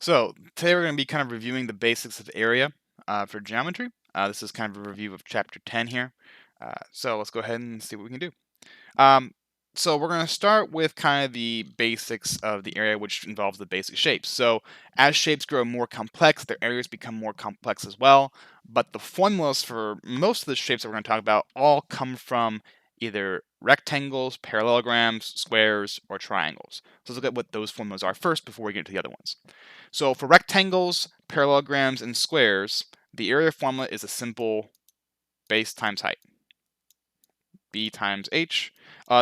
So today we're going to be kind of reviewing the basics of area for geometry. This is kind of a review of chapter 10 here. So let's go ahead and see what we can do. Um, so we're going to start with kind of the basics of the area, which involves the basic shapes. So as shapes grow more complex, their areas become more complex as well. But the formulas for most of the shapes that we're going to talk about all come from either rectangles, parallelograms, squares, or triangles. So let's look at what those formulas are first before we get to the other ones. So for rectangles, parallelograms, and squares, the area formula is a simple base times height. B times h.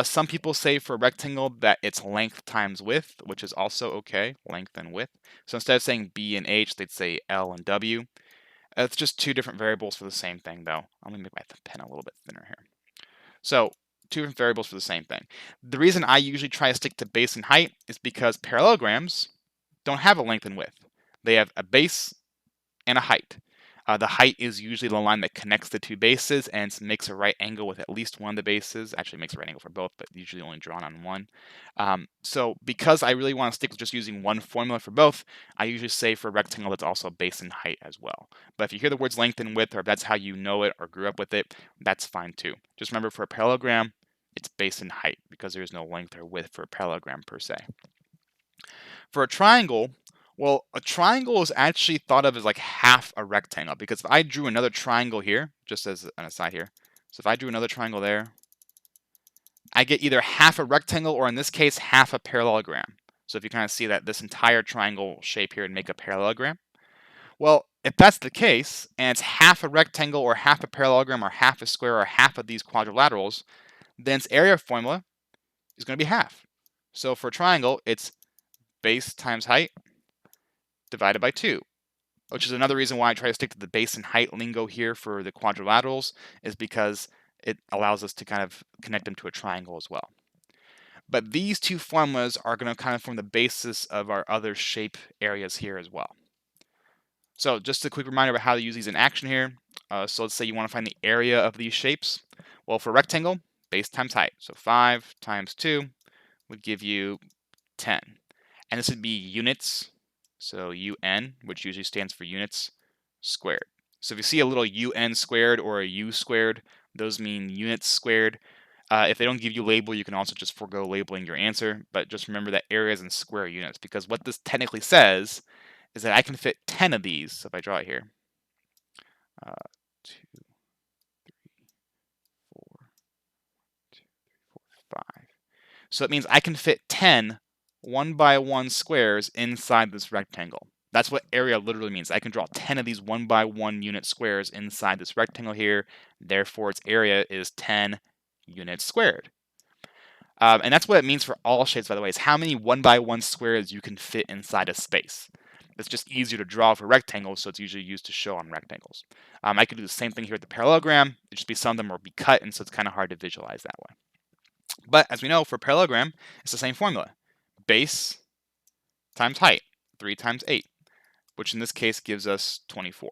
Some people say for a rectangle that it's length times width, which is also okay, length and width. So instead of saying b and h, they'd say L and w. It's just two different variables for the same thing, though. I'm going to make my pen a little bit thinner here. So two different variables for the same thing. The reason I usually try to stick to base and height is because parallelograms don't have a length and width. They have a base and a height. The height is usually the line that connects the two bases and makes a right angle with at least one of the bases. Actually, it makes a right angle for both, but usually only drawn on one. So because I really want to stick with just using one formula for both, I usually say for a rectangle that's also base and height as well. But if you hear the words length and width, or if that's how you know it or grew up with it, that's fine too. Just remember for a parallelogram, it's base and height because there is no length or width for a parallelogram per se. For a triangle, well, a triangle is actually thought of as like half a rectangle because if I drew another triangle here, just as an aside here, so if I drew another triangle there, I get either half a rectangle or in this case, half a parallelogram. So if you kind of see that this entire triangle shape here would make a parallelogram. Well, if that's the case, and it's half a rectangle or half a parallelogram or half a square or half of these quadrilaterals, then its area formula is going to be half. So for a triangle, it's base times height divided by 2, which is another reason why I try to stick to the base and height lingo here for the quadrilaterals, is because it allows us to kind of connect them to a triangle as well. But these two formulas are going to kind of form the basis of our other shape areas here as well. So just a quick reminder about how to use these in action here. So let's say you want to find the area of these shapes. Well, for rectangle, base times height. So 5 times 2 would give you 10. And this would be units, so UN, which usually stands for units, squared. So if you see a little UN squared or a U squared, those mean units squared. If they don't give you a label, you can also just forego labeling your answer, but just remember that areas in square units, because what this technically says is that I can fit 10 of these. So if I draw it here, 2, 3, 4, 2, 3, 4, 5. So it means I can fit 10 1 by 1 squares inside this rectangle. That's what area literally means. I can draw 10 of these 1 by 1 unit squares inside this rectangle here. Therefore, its area is 10 units squared. And that's what it means for all shapes, by the way, is how many 1 by 1 squares you can fit inside a space. It's just easier to draw for rectangles, so it's usually used to show on rectangles. I could do the same thing here with the parallelogram. It'd just be some of them will be cut, and so it's kind of hard to visualize that way. But as we know, for parallelogram, it's the same formula. Base times height, 3 times 8, which in this case gives us 24.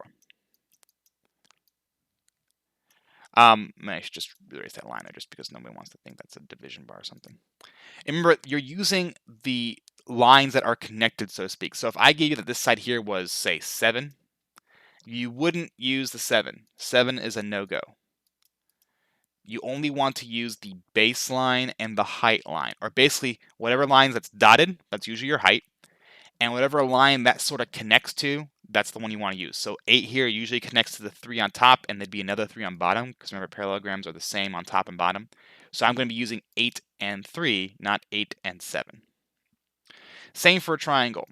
I should just erase that line there just because nobody wants to think that's a division bar or something. And remember, you're using the lines that are connected, so to speak. So if I gave you that this side here was, say, 7, you wouldn't use the 7. 7 is a no-go. You only want to use the baseline and the height line, or basically whatever lines that's dotted, that's usually your height, and whatever line that sort of connects to, that's the one you want to use. So 8 here usually connects to the 3 on top, and there'd be another 3 on bottom, because remember parallelograms are the same on top and bottom. So I'm going to be using 8 and 3, not 8 and 7. Same for a triangle.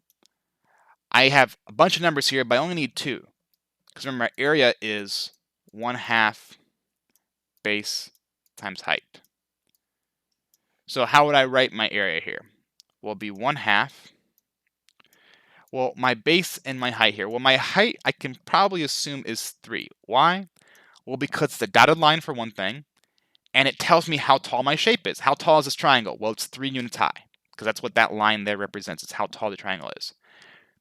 I have a bunch of numbers here, but I only need 2. Because remember, my area is 1/2 base times height. So how would I write my area here? Well, it'd be 1/2. Well, my base and my height here. Well, my height I can probably assume is 3. Why? Well, because it's a dotted line for one thing, and it tells me how tall my shape is. How tall is this triangle? Well, it's 3 units high, because that's what that line there represents. It's how tall the triangle is.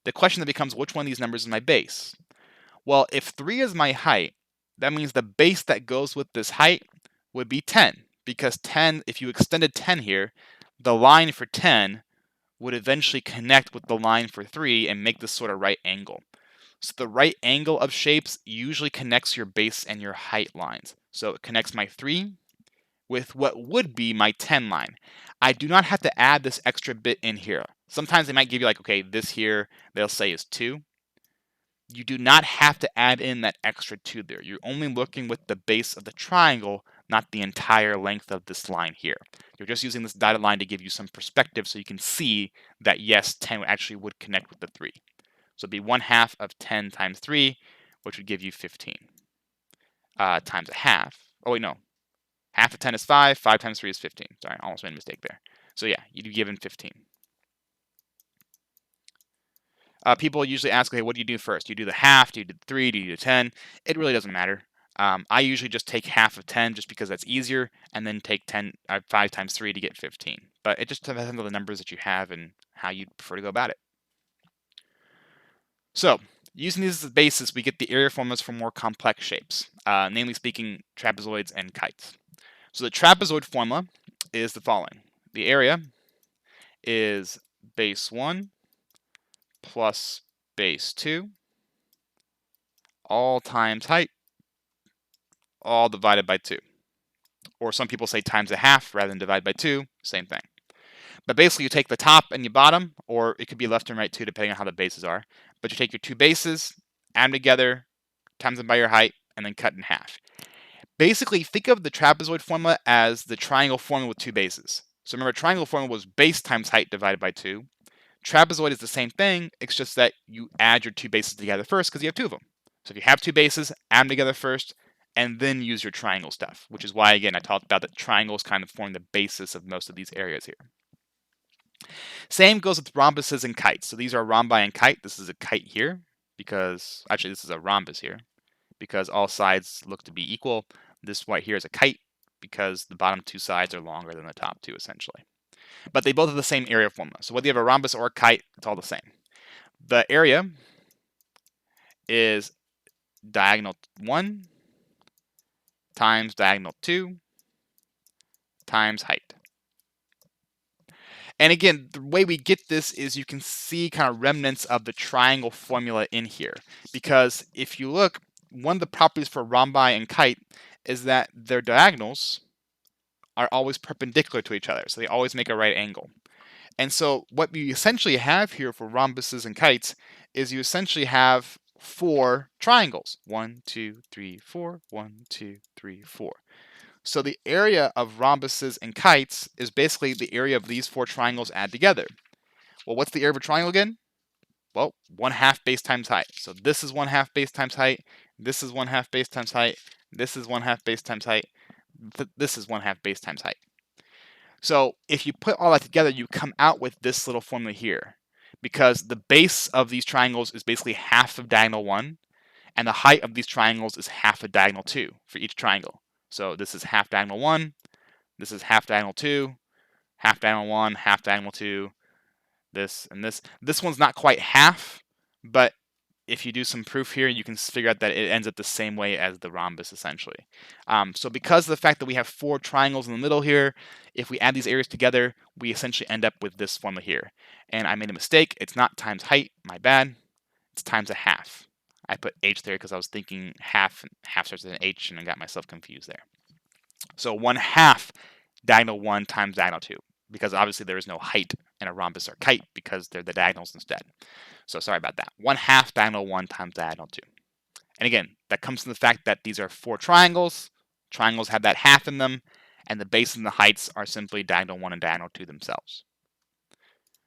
The question then becomes, which one of these numbers is my base? Well, if 3 is my height, that means the base that goes with this height would be 10, because 10, if you extended 10 here, the line for 10 would eventually connect with the line for 3 and make this sort of right angle. So the right angle of shapes usually connects your base and your height lines. So it connects my 3 with what would be my 10 line. I do not have to add this extra bit in here. Sometimes they might give you like, okay, this here, they'll say is 2. You do not have to add in that extra 2 there. You're only looking with the base of the triangle, not the entire length of this line here. You're just using this dotted line to give you some perspective so you can see that yes, 10 actually would connect with the 3. So it'd be 1/2 of 10 times 3, which would give you 15 times a half. Oh, wait, no. Half of 10 is 5. 5 times 3 is 15. Sorry, I almost made a mistake there. So yeah, you'd be given 15. People usually ask, okay, what do you do first? Do you do the half? Do you do the 3? Do you do the 10? It really doesn't matter. I usually just take half of 10 just because that's easier, and then take 5 times 3 to get 15. But it just depends on the numbers that you have and how you prefer to go about it. So, using these as the basis, we get the area formulas for more complex shapes, namely speaking, trapezoids and kites. So the trapezoid formula is the following. The area is base 1 plus base 2, all times height, all divided by 2. Or some people say times a half rather than divide by 2, same thing. But basically you take the top and your bottom, or it could be left and right too, depending on how the bases are. But you take your two bases, add them together, times them by your height, and then cut in half. Basically, think of the trapezoid formula as the triangle formula with two bases. So remember, triangle formula was base times height divided by 2. Trapezoid is the same thing, it's just that you add your two bases together first because you have two of them. So if you have two bases, add them together first, and then use your triangle stuff, which is why, again, I talked about that triangles kind of form the basis of most of these areas here. Same goes with rhombuses and kites. So these are rhombi and kite. This is a kite here because, actually, this is a rhombus here because all sides look to be equal. This right here is a kite because the bottom two sides are longer than the top two, essentially. But they both have the same area formula. So whether you have a rhombus or a kite, it's all the same. The area is diagonal 1 times diagonal 2 times height. And again, the way we get this is you can see kind of remnants of the triangle formula in here. Because if you look, one of the properties for rhombi and kite is that their diagonals are always perpendicular to each other. So they always make a right angle. And so what we essentially have here for rhombuses and kites is you essentially have 4 triangles. 1, 2, 3, 4, 1, 2, 3, 4. So the area of rhombuses and kites is basically the area of these 4 triangles added together. Well, what's the area of a triangle again? Well, 1/2 base times height. So this is 1/2 base times height. This is 1/2 base times height. This is 1/2 base times height. This is 1/2 base times height. So if you put all that together, you come out with this little formula here. Because the base of these triangles is basically half of diagonal 1, and the height of these triangles is half of diagonal 2 for each triangle. So this is half diagonal 1, this is half diagonal 2, half diagonal 1, half diagonal 2, this and this. This one's not quite half, but if you do some proof here, you can figure out that it ends up the same way as the rhombus, essentially. So because of the fact that we have 4 triangles in the middle here, if we add these areas together, we essentially end up with this formula here. And I made a mistake. It's not times height. My bad. It's times a half. I put h there because I was thinking half, and half starts with an h, and I got myself confused there. So 1/2 diagonal 1 times diagonal 2, because obviously there is no height in a rhombus or kite because they're the diagonals instead. So sorry about that. 1/2 diagonal 1 times diagonal 2. And again, that comes from the fact that these are 4 triangles. Triangles have that half in them, and the base and the heights are simply diagonal 1 and diagonal 2 themselves.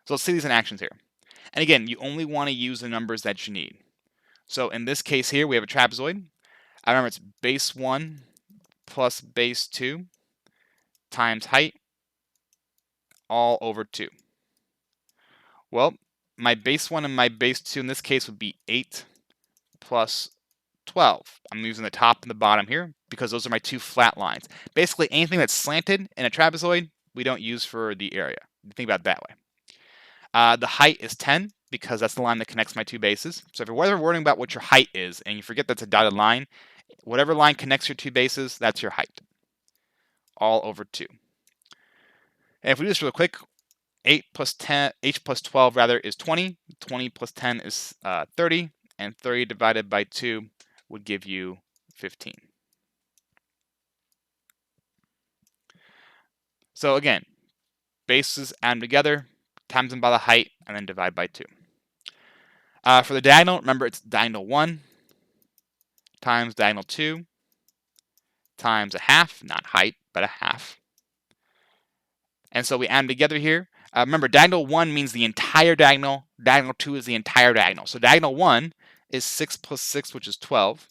So let's see these in actions here. And again, you only want to use the numbers that you need. So in this case here, we have a trapezoid. I remember it's base 1 plus base 2 times height all over 2. Well, my base 1 and my base 2 in this case would be 8 plus 12. I'm using the top and the bottom here because those are my 2 flat lines. Basically, anything that's slanted in a trapezoid, we don't use for the area. Think about it that way. The height is 10 because that's the line that connects my 2 bases. So if you're ever worrying about what your height is and you forget that's a dotted line, whatever line connects your 2 bases, that's your height. All over 2. And if we do this real quick, 8 plus 10, h plus 12 rather is 20. 20 plus 10 is 30, and 30 divided by 2 would give you 15. So again, bases add them together, times them by the height, and then divide by 2. For the diagonal, remember it's diagonal 1 times diagonal 2 times a half, not height, but a half. And so we add them together here. Remember, diagonal 1 means the entire diagonal. Diagonal 2 is the entire diagonal. So diagonal 1 is 6 plus 6, which is 12.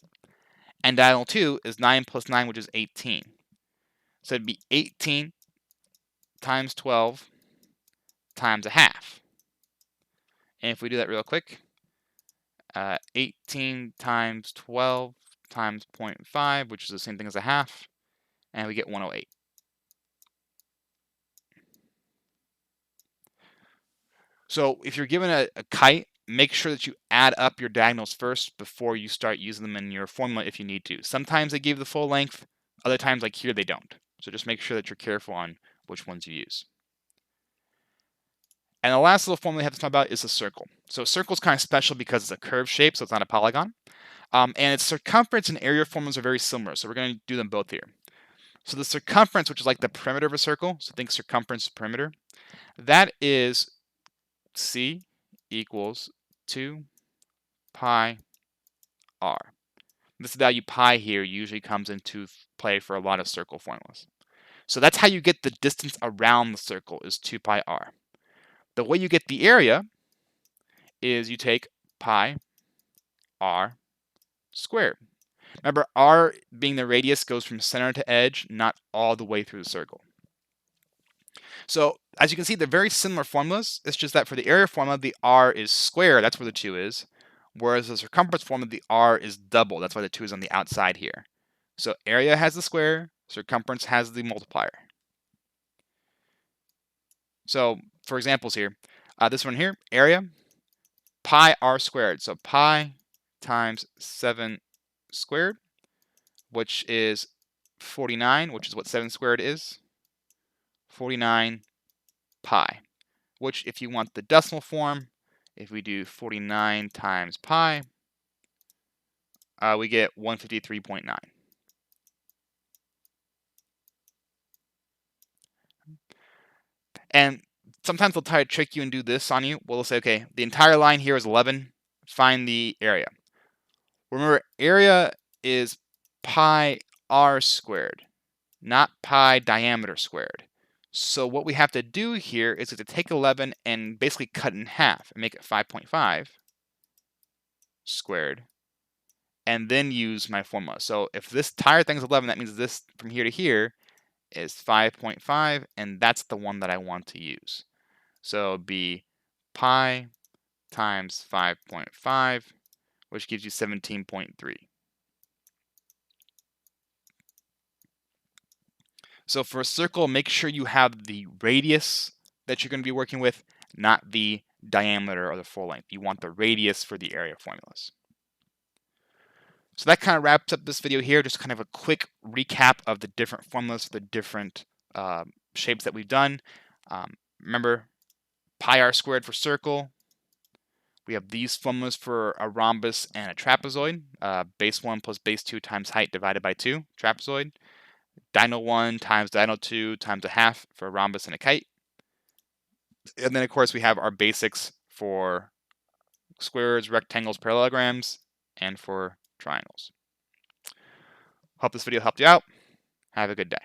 And diagonal 2 is 9 plus 9, which is 18. So it'd be 18 times 12 times a half. And if we do that real quick, 18 times 12 times 0.5, which is the same thing as a half, and we get 108. So if you're given a kite, make sure that you add up your diagonals first before you start using them in your formula if you need to. Sometimes they give the full length, other times like here they don't. So just make sure that you're careful on which ones you use. And the last little formula we have to talk about is a circle. So a circle is kind of special because it's a curved shape, so it's not a polygon. And its circumference and area formulas are very similar, so we're going to do them both here. So the circumference, which is like the perimeter of a circle, so think circumference perimeter, that is C equals 2 pi r. This value pi here usually comes into play for a lot of circle formulas. So that's how you get the distance around the circle is 2 pi r. The way you get the area is you take pi r squared. Remember, r being the radius goes from center to edge, not all the way through the circle. So as you can see, they're very similar formulas. It's just that for the area formula, the r is square. That's where the 2 is. Whereas the circumference formula, the r is double. That's why the 2 is on the outside here. So area has the square, circumference has the multiplier. So for examples here, this one here, area, pi r squared. So pi times 7 squared, which is 49, which is what 7 squared is. 49 pi, which if you want the decimal form, if we do 49 times pi, we get 153.9. And sometimes they'll try to trick you and do this on you. Well, they'll say, okay, the entire line here is 11. Find the area. Remember, area is pi r squared, not pi diameter squared. So what we have to do here is to take 11 and basically cut it in half and make it 5.5 squared, and then use my formula. So if this entire thing is 11, that means this from here to here is 5.5, and that's the one that I want to use. So it'd be pi times 5.5, which gives you 17.3. So for a circle, make sure you have the radius that you're going to be working with, not the diameter or the full length. You want the radius for the area formulas. So that kind of wraps up this video here, just kind of a quick recap of the different formulas for the different shapes that we've done. Remember, pi r squared for circle. We have these formulas for a rhombus and a trapezoid. Base 1 plus base 2 times height divided by 2, trapezoid. Diagonal 1 times diagonal 2 times a half for a rhombus and a kite. And then, of course, we have our basics for squares, rectangles, parallelograms, and for triangles. Hope this video helped you out. Have a good day.